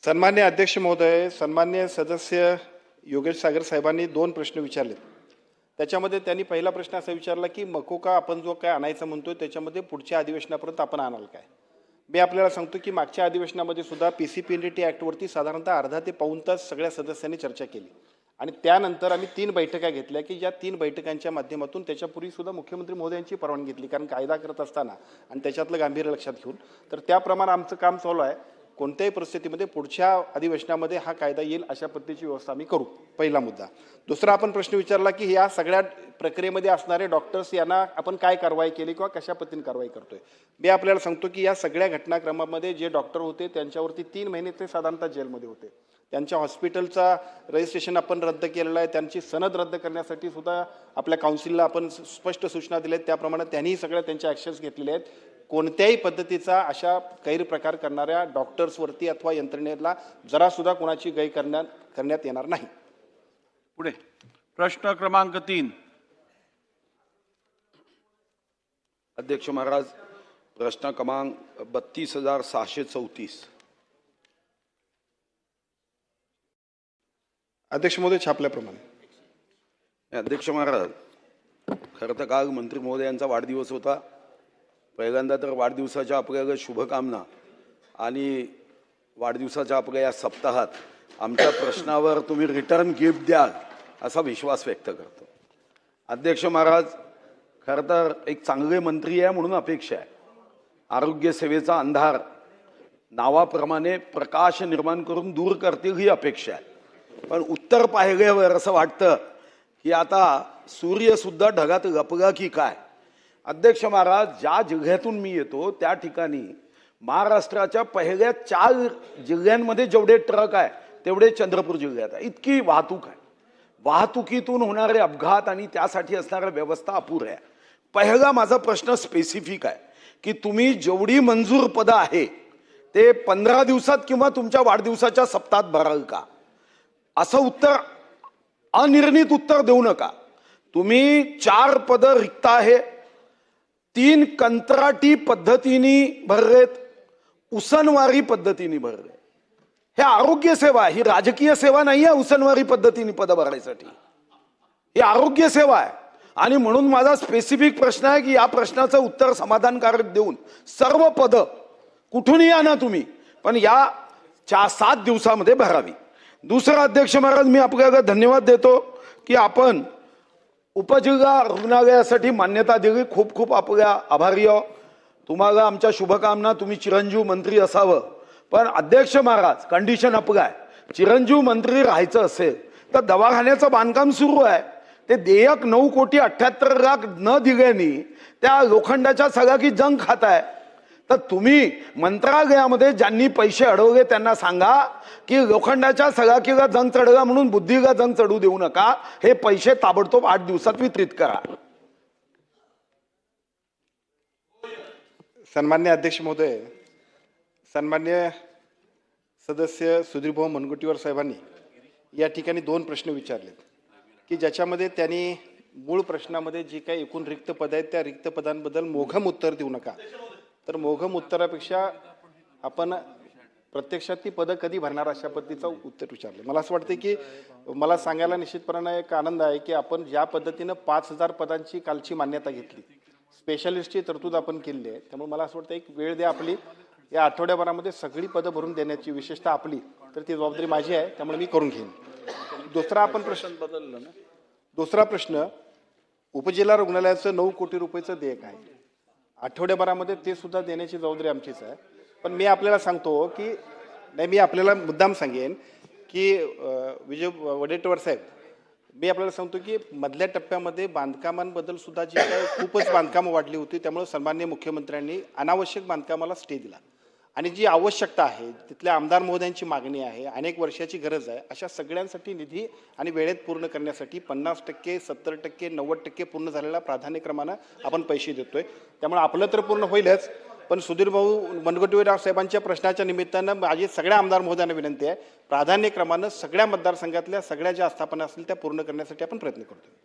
सन्मान्य अध्यक्ष महोदय, सन्मान्य सदस्य योगेश सागर साहेबांनी दोन प्रश्न विचारलेत. त्याच्यामध्ये त्यांनी पहिला प्रश्न असा विचारला की मकोका आपण जो काय आणायचं म्हणतोय त्याच्यामध्ये पुढच्या अधिवेशनापर्यंत आपण आणाल काय. मी आपल्याला सांगतो की मागच्या अधिवेशनामध्ये सुद्धा पीसीपीएनडीटी ॲक्टवरती साधारणतः अर्धा ते पाऊण तास सगळ्या सदस्यांनी चर्चा केली आणि त्यानंतर आम्ही 3 बैठका घेतल्या की ज्या 3 बैठकांच्या माध्यमातून त्याच्यापूर्वी सुद्धा मुख्यमंत्री महोदयांची परवानगी घेतली, कारण कायदा करत असताना आणि त्याच्यातलं गांभीर्य लक्षात घेऊन तर त्याप्रमाणे आमचं काम चालू आहे. कोणत्याही परिस्थितीमध्ये पुढच्या अधिवेशनामध्ये हा कायदा येईल अशा पद्धतीची व्यवस्था आम्ही करू. पहिला मुद्दा. दुसरा आपण प्रश्न विचारला की या सगळ्या प्रक्रियेमध्ये असणारे डॉक्टर्स यांना आपण काय कारवाई केली किंवा कशा पद्धतीने कारवाई करतोय. मी आपल्याला सांगतो की या सगळ्या घटनाक्रमामध्ये जे डॉक्टर होते त्यांच्यावरती 3 महिने ते साधारणतः जेलमध्ये होते. त्यांच्या हॉस्पिटलचा रजिस्ट्रेशन आपण रद्द केलेलं आहे. त्यांची सनद रद्द करण्यासाठी सुद्धा आपल्या काउन्सिलला आपण स्पष्ट सूचना दिल्या आहेत. त्याप्रमाणे त्यांनीही सगळ्या त्यांच्या ॲक्शन्स घेतलेले आहेत. कोणत्याही पद्धतीचा अशा गैरप्रकार करणाऱ्या डॉक्टर्सवरती अथवा यंत्रणेला जरासुद्धा कोणाची गय करण्यात येणार नाही. पुढे प्रश्न क्रमांक 3. अध्यक्ष महाराज, प्रश्न क्रमांक 32,634. अध्यक्ष महोदय छापल्याप्रमाणे. अध्यक्ष महाराज, खरं तर काल मंत्री महोदयांचा वाढदिवस होता. पहिल्यांदा तर वाढदिवसाच्या आपल्या शुभकामना आणि वाढदिवसाच्या आपल्या या सप्ताहात आमच्या प्रश्नावर तुम्ही रिटर्न गिफ्ट द्याल असा विश्वास व्यक्त करतो. अध्यक्ष महाराज, खरं तर एक चांगले मंत्री आहे म्हणून अपेक्षा आहे. आरोग्य सेवेचा अंधार नावाप्रमाणे प्रकाश निर्माण करून दूर करतील ही अपेक्षा आहे. पण उत्तर पाहिल्यावर असं वाटतं की आता सूर्यसुद्धा ढगात लपला की काय. अध्यक्ष महाराज, ज्या जिल्ह्यातून मी येतो त्या ठिकाणी महाराष्ट्राच्या पहिल्या 4 जिल्ह्यांमध्ये जेवढे ट्रक आहे तेवढे चंद्रपूर जिल्ह्यात आहे. इतकी वाहतूक आहे. वाहतुकीतून होणारे अपघात आणि त्यासाठी असणाऱ्या व्यवस्था अपुऱ्या आहे. पहिला माझा प्रश्न स्पेसिफिक आहे की तुम्ही जेवढी मंजूर पदं आहे ते 15 दिवसात किंवा तुमच्या वाढदिवसाच्या सप्ताहात भराल का, असं उत्तर, अनिर्णित उत्तर देऊ नका. तुम्ही 4 पदं रिक्त आहे, 3 कंत्राटी पद्धतीने भरलेत, उसनवारी पद्धतीने भरले. हे आरोग्य सेवा, ही राजकीय सेवा नाही आहे. उसनवारी पद्धतीने पद भरायसाठी ही आरोग्य सेवा आहे. आणि म्हणून माझा स्पेसिफिक प्रश्न आहे की या प्रश्नाचं उत्तर समाधानकारक देऊन सर्व पद कुठूनही आणा तुम्ही, पण या 7 दिवसामध्ये भरावी. दुसरा अध्यक्ष महाराज, मी आपल्याला धन्यवाद देतो की आपण उपजिल्हा रुग्णालयासाठी मान्यता दिली. खूप खूप आपल्या आभारी आहो. तुम्हाला आमच्या शुभकामना. तुम्ही चिरंजीव मंत्री असावं. पण अध्यक्ष महाराज, कंडिशन आपलं आहे, चिरंजीव मंत्री राहायचं असेल तर दवाखान्याचं बांधकाम सुरू आहे. ते देयक 9,78,00,000 न दिल्याने त्या लोखंडाच्या सगळ्या जंग खात आहे. तर तुम्ही मंत्रालयामध्ये ज्यांनी पैसे अडवले त्यांना सांगा की लोखंडाच्या सगळ्या जंग चढला म्हणून बुद्धीला जंग चढू देऊ नका. हे पैसे ताबडतोब 8 दिवसात वितरित करा. सन्मान्य अध्यक्ष महोदय, सन्मान्य सदस्य सुधीरभाऊ मुनगंटीवार साहेबांनी या ठिकाणी 2 प्रश्न विचारलेत की ज्याच्यामध्ये त्यांनी मूळ प्रश्नामध्ये जी काही एकूण रिक्त पद आहेत त्या रिक्त पदांबद्दल मोघम उत्तर देऊ नका. तर मोघम उत्तरापेक्षा आपण प्रत्यक्षात ती पदं कधी भरणार अशा पद्धतीचं उत्तर विचारले. मला असं वाटतं की मला सांगायला निश्चितपणे एक आनंद आहे की आपण ज्या पद्धतीनं 5,000 पदांची कालची मान्यता घेतली, स्पेशालिस्टची तरतूद आपण केली आहे. त्यामुळे मला असं वाटतं एक वेळ द्या आपली, या आठवड्याभरामध्ये सगळी पदं भरून देण्याची विशेषतः आपली, तर ती जबाबदारी माझी आहे. त्यामुळे मी करून घेईन. दुसरा आपण प्रश्न बदलला ना. दुसरा प्रश्न, उपजिल्हा रुग्णालयाचं 9 कोटी रुपयेचं देयक आहे. आठवड्याभरामध्ये ते सुद्धा देण्याची जबाबदारी आमचीच आहे. पण मी आपल्याला सांगतो की नाही, मी आपल्याला मुद्दाम सांगेन की विजय वडेट्टीवार साहेब, मी आपल्याला सांगतो की मधल्या टप्प्यामध्ये बांधकामांबद्दल सुद्धा जी काय खूपच बांधकामं वाढली होती, त्यामुळे सन्माननीय मुख्यमंत्र्यांनी अनावश्यक बांधकामाला स्टे दिला. आणि जी आवश्यकता आहे, तिथल्या आमदार महोदयांची मागणी आहे, अनेक वर्षाची गरज आहे, अशा सगळ्यांसाठी निधी आणि वेळेत पूर्ण करण्यासाठी 50%, 70%, 90% पूर्ण झालेल्या प्राधान्यक्रमानं आपण पैसे देतोय. त्यामुळे आपलं तर पूर्ण होईलच, पण सुधीरभाऊ मुनगंटीवार साहेबांच्या प्रश्नाच्या निमित्तानं माझी सगळ्या आमदार महोदयांना विनंती आहे, प्राधान्यक्रमानं सगळ्या मतदारसंघातल्या सगळ्या ज्या आस्थापना असतील त्या पूर्ण करण्यासाठी आपण प्रयत्न करतो.